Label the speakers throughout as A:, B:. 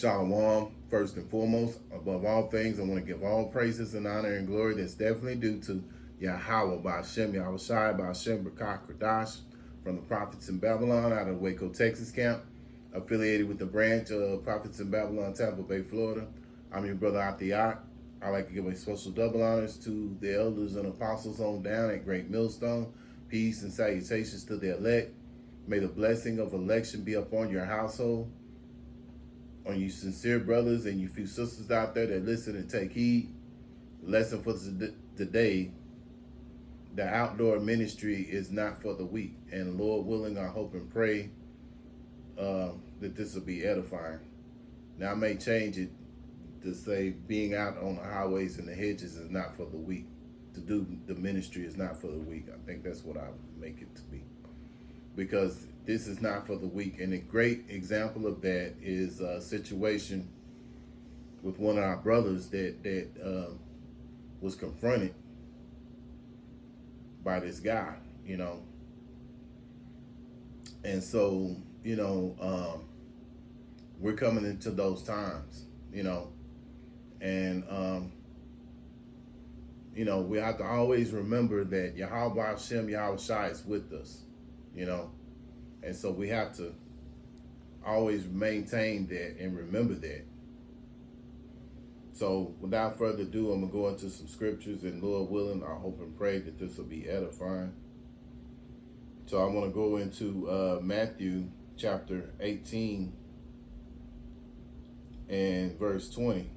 A: Shalom, first and foremost. Above all things, I want to give all praises and honor and glory that's definitely due to Yahweh Ba'Shem, Yahweh Shai Ba'Shem B'Kah Kradash, from the Prophets in Babylon out of Waco, Texas camp, affiliated with the branch of Prophets in Babylon, Tampa Bay, Florida. I'm your brother Athiak. I'd like to give a special double honors to the elders and apostles on down at Great Millstone. Peace and salutations to the elect. May the blessing of election be upon your household, on you sincere brothers and you few sisters out there that listen and take heed. Lesson for today: the outdoor ministry is not for the weak. And Lord willing, I hope and pray that this will be edifying. Now I may change it to say being out on the highways and the hedges is not for the weak. To do the ministry is not for the weak. I think that's what I would make it to be, because this is not for the weak. And a great example of that is a situation with one of our brothers that was confronted by this guy, and so, we're coming into those times, and, we have to always remember that Yahweh Hashem, Yahweh Shai is with us, and so we have to always maintain that and remember that. So without further ado, I'm going to go into some scriptures, and Lord willing, I hope and pray that this will be edifying. So I want to go into Matthew chapter 18 and verse 20.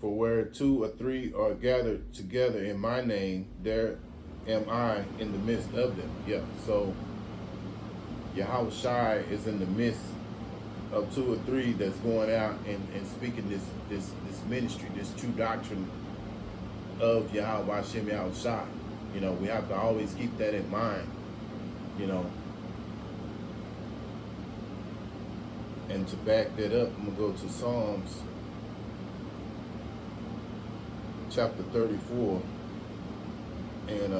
A: For where 2 or 3 are gathered together in my name, there am I in the midst of them. Yeah, so Yahweh Shai is in the midst of 2 or 3 that's going out and speaking this ministry, this true doctrine of Yahweh Hashem, Yahweh Shai. We have to always keep that in mind, and to back that up, I'm going to go to Psalms chapter 34 and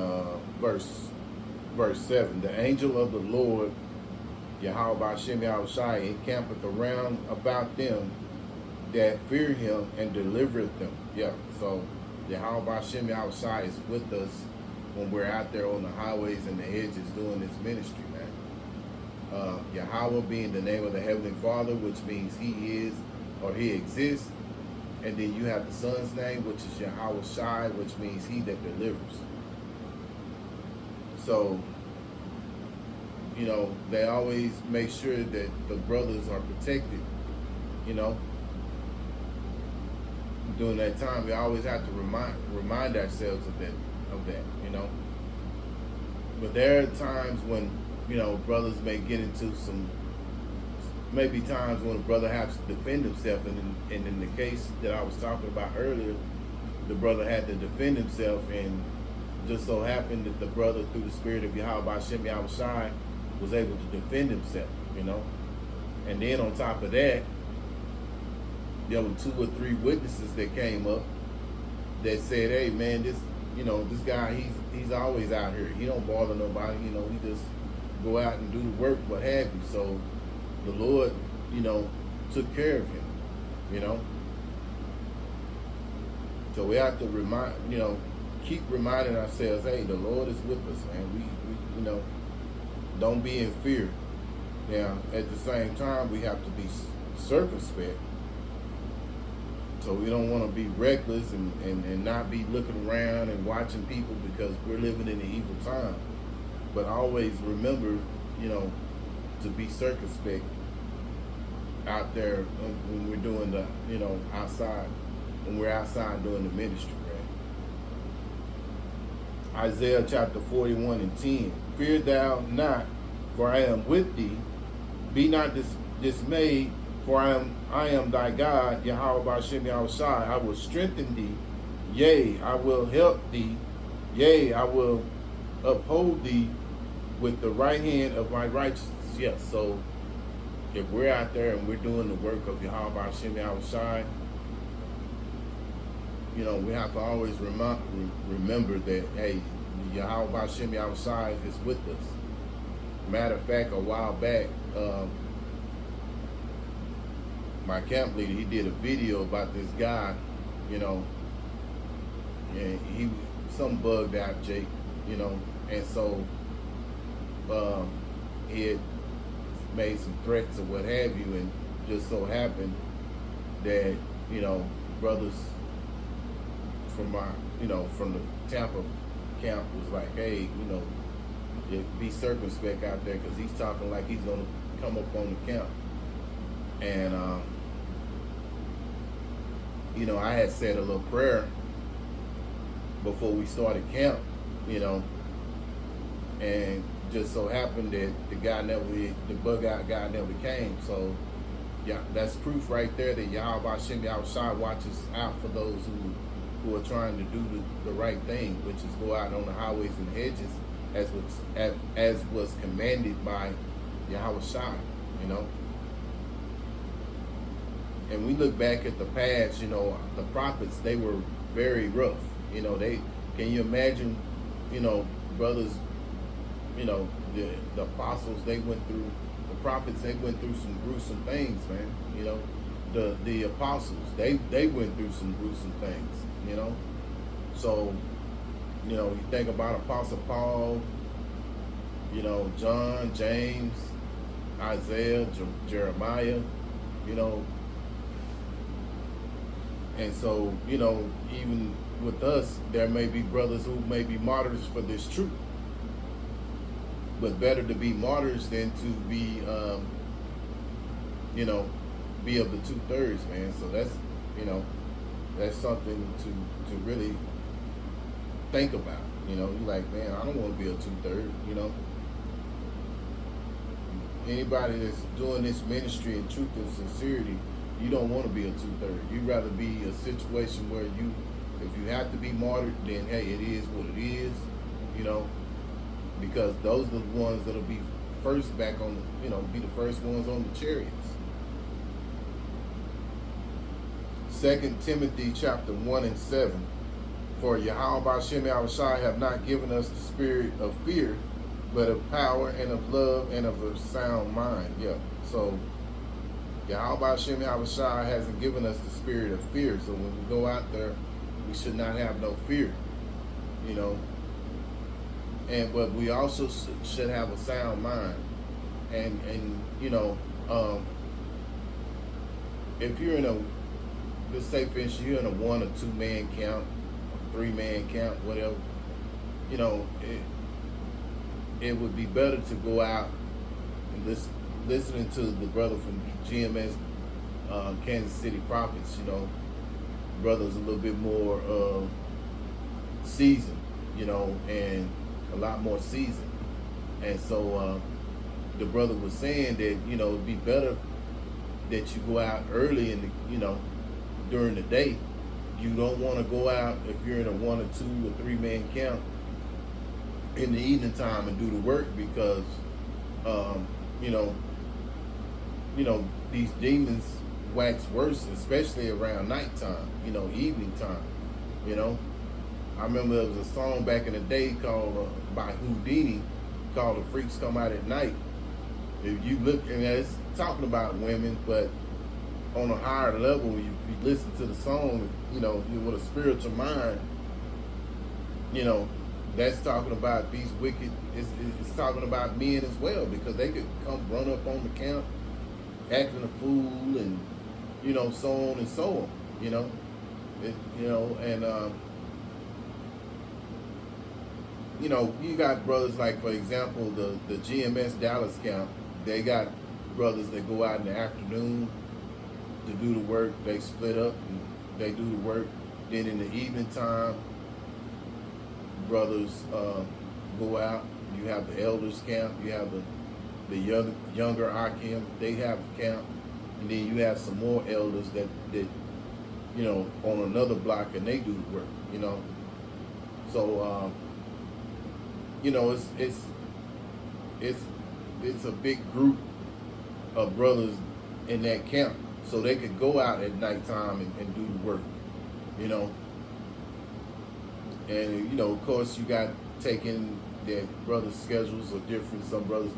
A: verse 7. The angel of the Lord, Yahweh Hashem Yahweh Shai, encampeth around about them that fear him and delivereth them. Yeah, so Yahweh Hashem Yahweh Shai is with us when we're out there on the highways and the hedges doing this ministry, man. Yahweh being the name of the Heavenly Father, which means he is or he exists. And then you have the Son's name, which is Yahweh Shai, which means he that delivers. So, they always make sure that the brothers are protected, During that time, we always have to remind ourselves of that, But there are times when, brothers may get into maybe times when a brother has to defend himself, and in the case that I was talking about earlier, the brother had to defend himself, and just so happened that the brother, through the spirit of Yahweh Hashem Yahweh Shai, was able to defend himself, And then on top of that, there were 2 or 3 witnesses that came up that said, hey man, this guy, he's always out here. He don't bother nobody, he just go out and do the work, what have you. So the Lord, took care of him, So we have to keep reminding ourselves, hey, the Lord is with us, man. We don't be in fear. Now, at the same time, we have to be circumspect. So we don't want to be reckless and not be looking around and watching people, because we're living in an evil time. But always remember, to be circumspect out there when we're doing the, outside, when we're outside doing the ministry, right? Isaiah chapter 41 and 10. Fear thou not, for I am with thee. Be not dismayed, for I am thy God, Yahweh Hashem Yahweh Shai. I will strengthen thee, yea, I will help thee, yea, I will uphold thee with the right hand of my righteousness. Yes, so if we're out there and we're doing the work of Yahweh Hashem Yahweh Shai, we have to always remember that, hey, Yahweh Hashem Yahweh Shai is with us. Matter of fact, a while back, my camp leader, he did a video about this guy, you know, and he some bugged out Jake, you know, and so he had made some threats or what have you, and just so happened that, you know, brothers from my, you know, from the Tampa camp was like, hey, you know, be circumspect out there because he's talking like he's gonna come up on the camp. And you know, I had said a little prayer before we started camp, you know, and just so happened that the bug out guy never came. So yeah, that's proof right there that Yahweh Hashem Yahushua watches out for those who are trying to do the right thing, which is go out on the highways and hedges as was commanded by Yahushua, you know. And we look back at the past, you know, the prophets, they were very rough. You know, can you imagine, you know, brothers, you know, the apostles, they went through, the prophets, they went through some gruesome things, man. You know, the apostles, they went through some gruesome things, you know. So, you know, you think about Apostle Paul, you know, John, James, Isaiah, Jeremiah, you know. And so, you know, even with us, there may be brothers who may be martyrs for this truth. But better to be martyrs than to be, you know, be of the 2/3, man. So that's, you know, that's something to really think about. You know, you're like, man, I don't want to be a 2/3, you know. Anybody that's doing this ministry in truth and sincerity, you don't want to be a 2/3. You'd rather be a situation where if you have to be martyred, then hey, it is what it is, you know, because those are the ones that'll be first back on, you know, be the first ones on the chariots. 2 Timothy chapter 1 and 7. For Yahweh Hashem Yahushua have not given us the spirit of fear, but of power and of love and of a sound mind. Yeah. So Yahweh Hashem Yahushua hasn't given us the spirit of fear. So when we go out there, we should not have no fear, you know. But we also should have a sound mind. And you know, if you're in a, let's say for instance, you're in a 1 or 2 man camp, 3 man camp, whatever, you know, it would be better to go out and listening to the brother from GMS, Kansas City Prophets, you know, brother's a little bit more seasoned, you know, and a lot more seasoned. And so the brother was saying that, you know, it'd be better that you go out early in the, you know, during the day. You don't want to go out if you're in a 1 or 2 or 3 man camp in the evening time and do the work, because you know, these demons wax worse, especially around nighttime, you know, evening time, you know. I remember there was a song back in the day called by Houdini called "The Freaks Come Out at Night." If you look, and it's talking about women, but on a higher level, you listen to the song, you know, with a spiritual mind, you know, that's talking about these wicked, it's talking about men as well, because they could come run up on the camp acting a fool, and, you know, so on and so on, you know. You know, and you know, you got brothers like, for example, the GMS Dallas camp, they got brothers that go out in the afternoon to do the work. They split up and they do the work. Then in the evening time, brothers go out. You have the elders camp. You have the younger Akim. They have a camp, and then you have some more elders that you know, on another block, and they do the work. You know, so you know, it's a big group of brothers in that camp, so they could go out at nighttime and do the work, you know. And, you know, of course, you got taking that brothers' schedules are different. Some brothers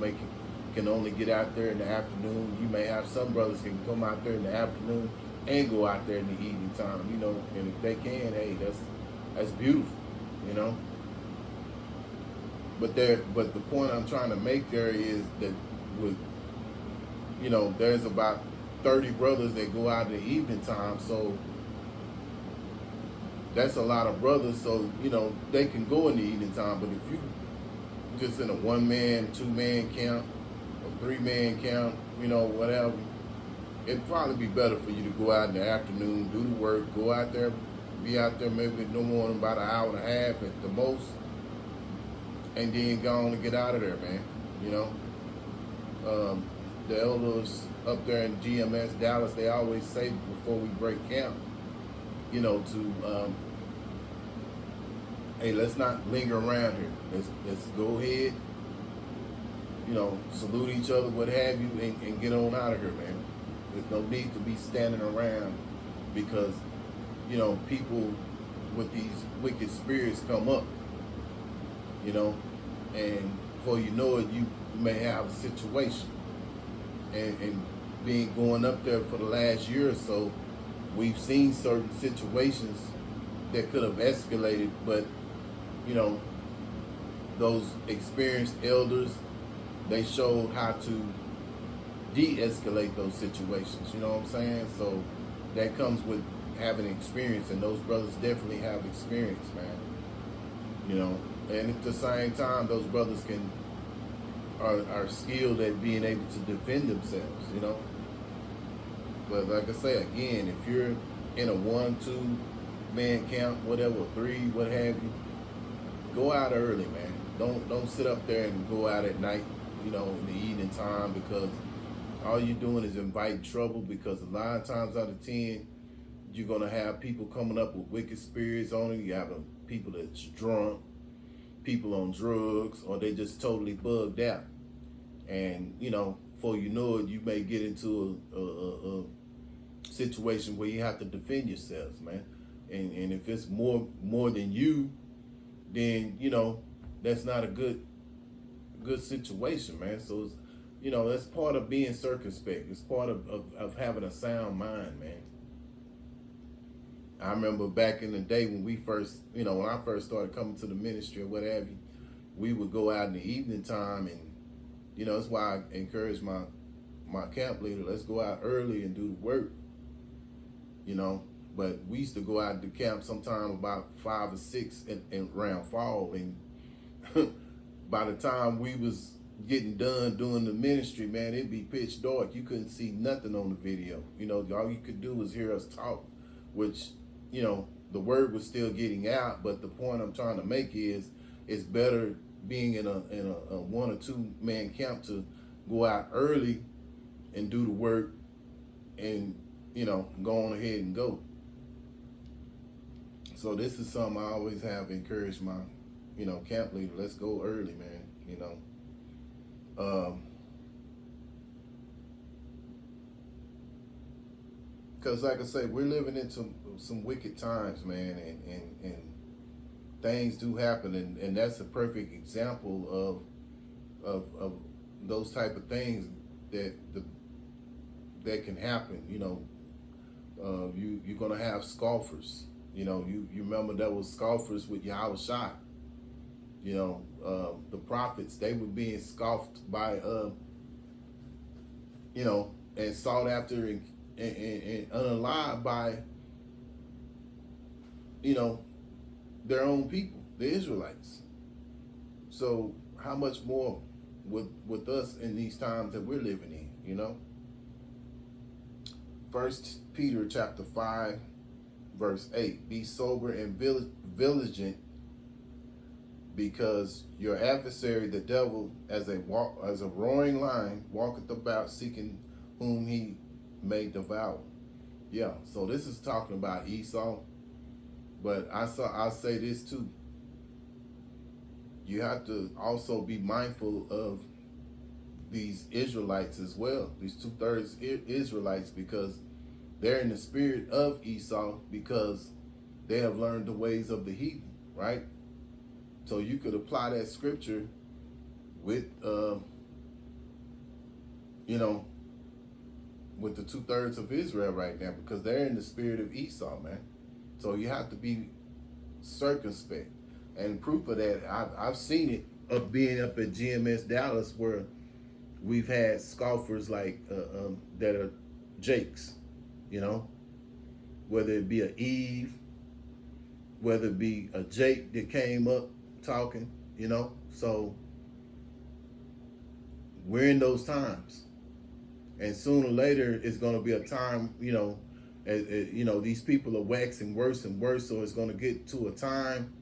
A: can only get out there in the afternoon. You may have some brothers can come out there in the afternoon and go out there in the evening time, you know, and if they can, hey, that's beautiful, you know. But the point I'm trying to make there is that with, you know, there's about 30 brothers that go out in the evening time, so that's a lot of brothers. So, you know, they can go in the evening time, but if you just in a 1-man, 2-man camp, a 3-man camp, you know, whatever, it'd probably be better for you to go out in the afternoon, do the work, go out there, be out there maybe no more than about an hour and a half at the most, and then go on and get out of there, man. You know, the elders up there in GMS Dallas, they always say before we break camp, you know, to hey, let's not linger around here. Let's go ahead, you know, salute each other, what have you, and get on out of here, man. There's no need to be standing around because, you know, people with these wicked spirits come up, you know, and before you know it, you may have a situation. And being going up there for the last year or so, we've seen certain situations that could have escalated, but, you know, those experienced elders, they showed how to de-escalate those situations, you know what I'm saying? So that comes with having experience, and those brothers definitely have experience, man. You know, and at the same time, those brothers are skilled at being able to defend themselves, you know. But like I say, again, if you're in a 1-2-man camp, whatever, 3, what have you, go out early, man. Don't sit up there and go out at night, you know, in the evening time, because all you're doing is inviting trouble, because a lot of times out of 10, you're going to have people coming up with wicked spirits on it. You have people that's drunk, people on drugs, or they just totally bugged out. And, you know, before you know it, you may get into a situation where you have to defend yourselves, man. And if it's more than you, then, you know, that's not a good situation, man. So it's, you know, that's part of being circumspect. It's part of having a sound mind, man. I remember back in the day when we first, you know, when I first started coming to the ministry or what have you, we would go out in the evening time, and, you know, that's why I encourage my camp leader, let's go out early and do the work, you know. But we used to go out to camp sometime about 5 or 6 and around fall, and by the time we was getting done doing the ministry, man, it'd be pitch dark. You couldn't see nothing on the video. You know, all you could do was hear us talk, which, you know, the word was still getting out. But the point I'm trying to make is, it's better being in a 1 or 2-man camp to go out early and do the work, and, you know, go on ahead and go. So this is something I always have encouraged my, you know, camp leader. Let's go early, man. You know, because like I say, we're living in some wicked times, man, and things do happen, and that's a perfect example of those type of things that can happen. You know, you're gonna have scoffers. You know, you remember there was scoffers with Yahweh Shai. You know, the prophets, they were being scoffed by, you know, and sought after and unalive by, you know, their own people, the Israelites. So how much more with us in these times that we're living in, you know? 1 Peter chapter 5, verse 8, be sober and vigilant, because your adversary, the devil, as a roaring lion, walketh about seeking whom he may devour. Yeah, so this is talking about Esau, but I'll say this too. You have to also be mindful of these Israelites as well, these 2/3 Israelites, because they're in the spirit of Esau, because they have learned the ways of the heathen, right? So you could apply that scripture with you know, with the 2/3 of Israel right now, because they're in the spirit of Esau, man. So you have to be circumspect. And proof of that, I've seen it of being up at GMS Dallas, where we've had scoffers like that are Jakes, you know, whether it be a Eve, whether it be a Jake that came up talking, you know. So we're in those times, and sooner or later it's going to be a time, you know, you know, these people are waxing worse and worse. So it's going to get to a time,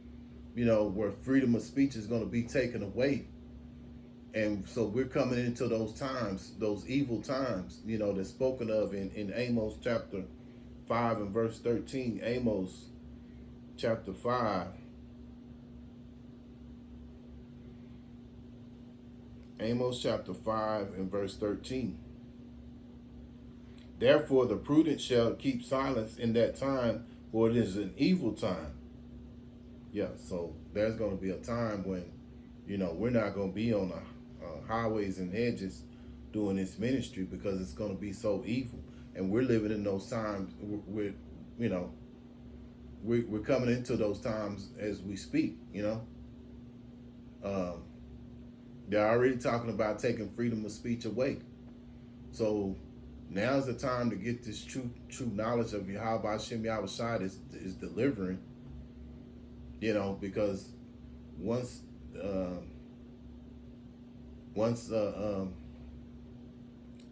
A: you know, where freedom of speech is going to be taken away. And so we're coming into those times, those evil times, you know, that's spoken of in Amos chapter 5 and verse 13. Amos chapter 5. Amos chapter 5 and verse 13. Therefore the prudent shall keep silence in that time, for it is an evil time. Yeah, so there's going to be a time when, you know, we're not going to be on the highways and hedges doing this ministry, because it's going to be so evil. And we're living in those times. We're you know, we're coming into those times as we speak, you know. They're already talking about taking freedom of speech away. So now's the time to get this true knowledge of Yahweh Hashem Yahushua is delivering, you know, because once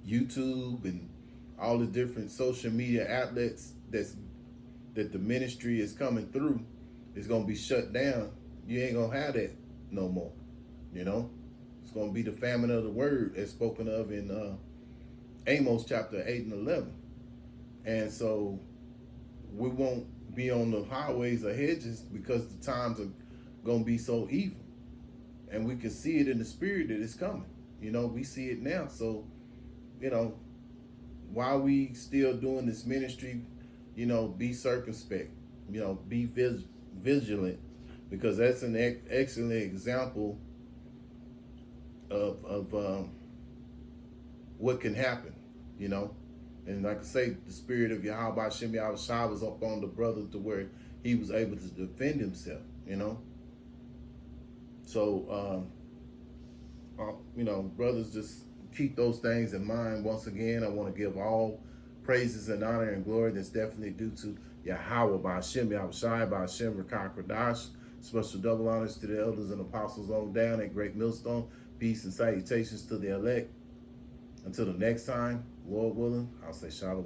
A: YouTube and all the different social media outlets that the ministry is coming through is going to be shut down, you ain't going to have that no more, you know. It's going to be the famine of the word as spoken of in Amos chapter 8 and 11. And so we won't be on the highways or hedges, because the times are going to be so evil. And we can see it in the spirit that it's coming. You know, we see it now. So, you know, while we still doing this ministry, you know, be circumspect, you know, be vigilant, because that's an excellent example of what can happen, you know. And like I say, the spirit of Yahweh Hashem Yahushua was up on the brother to where he was able to defend himself, you know. So, you know, brothers, just keep those things in mind. Once again, I want to give all praises and honor and glory that's definitely due to Yahweh by Hashem Yahushua by Hashem Rakah Kradash. Special double honors to the elders and apostles on down at Great Millstone. Peace and salutations to the elect. Until the next time, Lord willing, I'll say shalom.